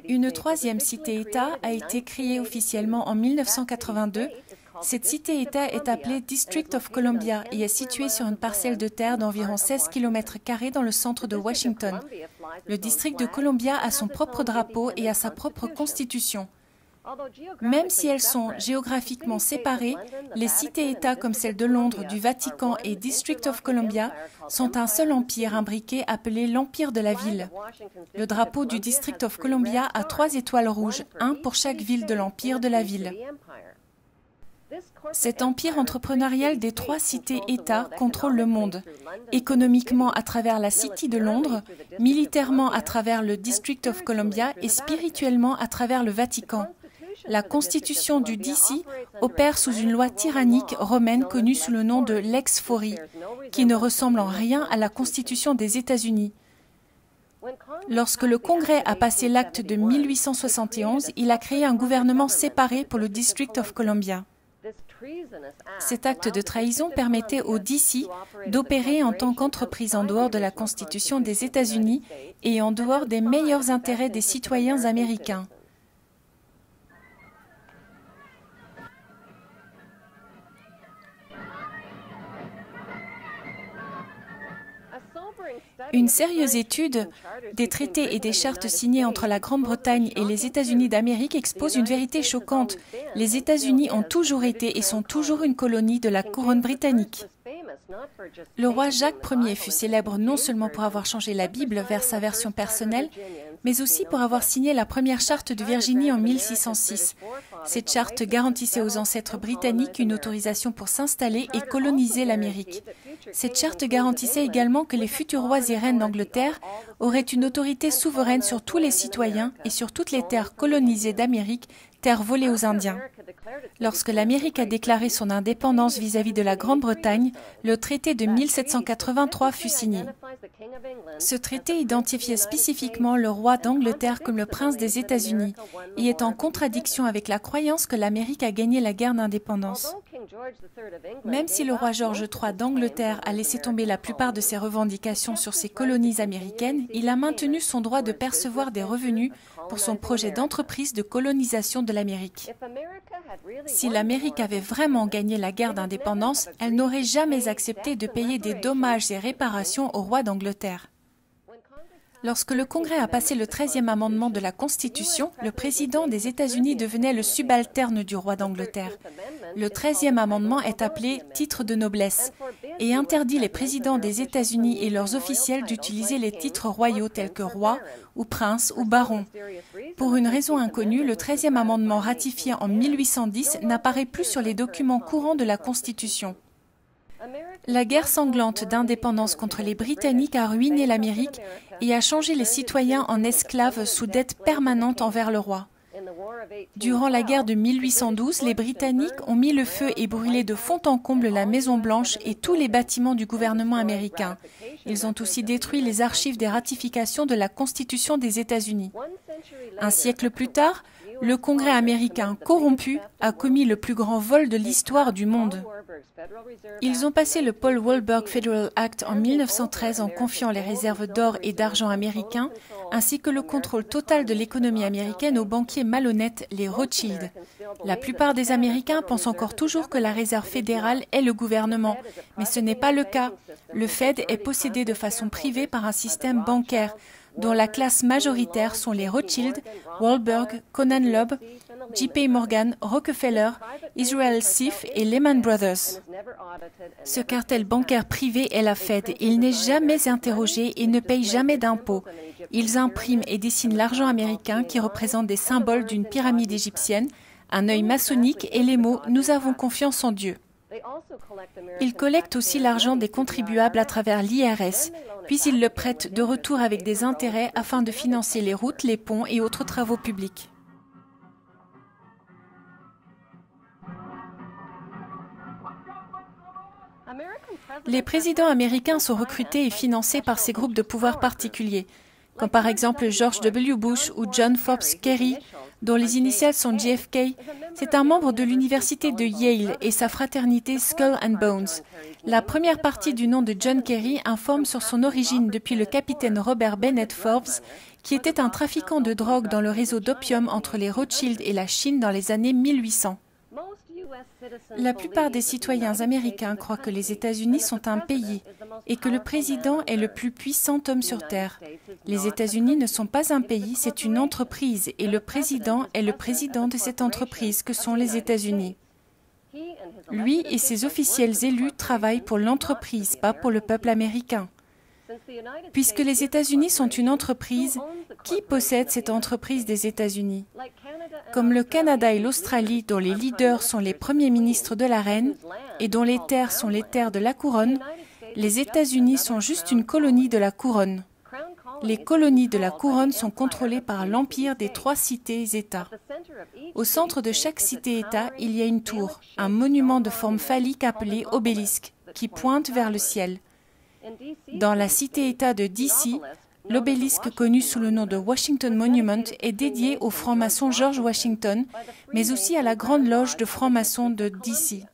Une troisième cité-État a été créée officiellement en 1982. Cette cité-État est appelée District of Columbia et est située sur une parcelle de terre d'environ 16 km² dans le centre de Washington. Le district de Columbia a son propre drapeau et a sa propre constitution. Même si elles sont géographiquement séparées, les cités-États comme celle de Londres, du Vatican et District of Columbia sont un seul empire imbriqué appelé l'Empire de la Ville. Le drapeau du District of Columbia a 3 étoiles rouges, un pour chaque ville de l'Empire de la Ville. Cet empire entrepreneurial des 3 cités-États contrôle le monde, économiquement à travers la City de Londres, militairement à travers le District of Columbia et spirituellement à travers le Vatican. La constitution du DC opère sous une loi tyrannique romaine connue sous le nom de Lex Fori, qui ne ressemble en rien à la constitution des États-Unis. Lorsque le Congrès a passé l'acte de 1871, il a créé un gouvernement séparé pour le District of Columbia. Cet acte de trahison permettait au DC d'opérer en tant qu'entreprise en dehors de la Constitution des États-Unis et en dehors des meilleurs intérêts des citoyens américains. Une sérieuse étude des traités et des chartes signés entre la Grande-Bretagne et les États-Unis d'Amérique expose une vérité choquante. Les États-Unis ont toujours été et sont toujours une colonie de la couronne britannique. Le roi Jacques Ier fut célèbre non seulement pour avoir changé la Bible vers sa version personnelle, mais aussi pour avoir signé la première charte de Virginie en 1606. Cette charte garantissait aux ancêtres britanniques une autorisation pour s'installer et coloniser l'Amérique. Cette charte garantissait également que les futurs rois et reines d'Angleterre auraient une autorité souveraine sur tous les citoyens et sur toutes les terres colonisées d'Amérique, terres volées aux Indiens. Lorsque l'Amérique a déclaré son indépendance vis-à-vis de la Grande-Bretagne, le traité de 1783 fut signé. Ce traité identifiait spécifiquement le roi d'Angleterre comme le prince des États-Unis et est en contradiction avec la croyance que l'Amérique a gagné la guerre d'indépendance. Même si le roi George III d'Angleterre a laissé tomber la plupart de ses revendications sur ses colonies américaines, il a maintenu son droit de percevoir des revenus pour son projet d'entreprise de colonisation de l'Amérique. Si l'Amérique avait vraiment gagné la guerre d'indépendance, elle n'aurait jamais accepté de payer des dommages et réparations au roi d'Angleterre. Lorsque le Congrès a passé le 13e amendement de la Constitution, le président des États-Unis devenait le subalterne du roi d'Angleterre. Le 13e amendement est appelé « titre de noblesse » et interdit les présidents des États-Unis et leurs officiels d'utiliser les titres royaux tels que roi ou prince ou baron. Pour une raison inconnue, le 13e amendement ratifié en 1810 n'apparaît plus sur les documents courants de la Constitution. La guerre sanglante d'indépendance contre les Britanniques a ruiné l'Amérique et a changé les citoyens en esclaves sous dette permanente envers le roi. Durant la guerre de 1812, les Britanniques ont mis le feu et brûlé de fond en comble la Maison-Blanche et tous les bâtiments du gouvernement américain. Ils ont aussi détruit les archives des ratifications de la Constitution des États-Unis. Un siècle plus tard, le Congrès américain corrompu a commis le plus grand vol de l'histoire du monde. Ils ont passé le Paul Walberg Federal Act en 1913 en confiant les réserves d'or et d'argent américains, ainsi que le contrôle total de l'économie américaine aux banquiers malhonnêtes, les Rothschild. La plupart des Américains pensent encore toujours que la réserve fédérale est le gouvernement, mais ce n'est pas le cas. Le Fed est possédé de façon privée par un système bancaire, dont la classe majoritaire sont les Rothschild, Walberg, Conan Loeb, J.P. Morgan, Rockefeller, Israel Sif et Lehman Brothers. Ce cartel bancaire privé est la Fed. Il n'est jamais interrogé et ne paye jamais d'impôts. Ils impriment et dessinent l'argent américain qui représente des symboles d'une pyramide égyptienne, un œil maçonnique et les mots « Nous avons confiance en Dieu ». Ils collectent aussi l'argent des contribuables à travers l'IRS, puis ils le prêtent de retour avec des intérêts afin de financer les routes, les ponts et autres travaux publics. Les présidents américains sont recrutés et financés par ces groupes de pouvoir particuliers, comme par exemple George W. Bush ou John Forbes Kerry, dont les initiales sont JFK, c'est un membre de l'université de Yale et sa fraternité Skull and Bones. La première partie du nom de John Kerry informe sur son origine depuis le capitaine Robert Bennett Forbes, qui était un trafiquant de drogue dans le réseau d'opium entre les Rothschild et la Chine dans les années 1800. La plupart des citoyens américains croient que les États-Unis sont un pays et que le président est le plus puissant homme sur Terre. Les États-Unis ne sont pas un pays, c'est une entreprise et le président est le président de cette entreprise que sont les États-Unis. Lui et ses officiels élus travaillent pour l'entreprise, pas pour le peuple américain. Puisque les États-Unis sont une entreprise, qui possède cette entreprise des États-Unis? Comme le Canada et l'Australie, dont les leaders sont les premiers ministres de la reine et dont les terres sont les terres de la couronne, les États-Unis sont juste une colonie de la couronne. Les colonies de la couronne sont contrôlées par l'empire des 3 cités-États. Au centre de chaque cité-État, il y a une tour, un monument de forme phallique appelé obélisque, qui pointe vers le ciel. Dans la cité-État de DC, l'obélisque connu sous le nom de Washington Monument est dédié au franc-maçon George Washington, mais aussi à la Grande Loge de francs-maçons de DC.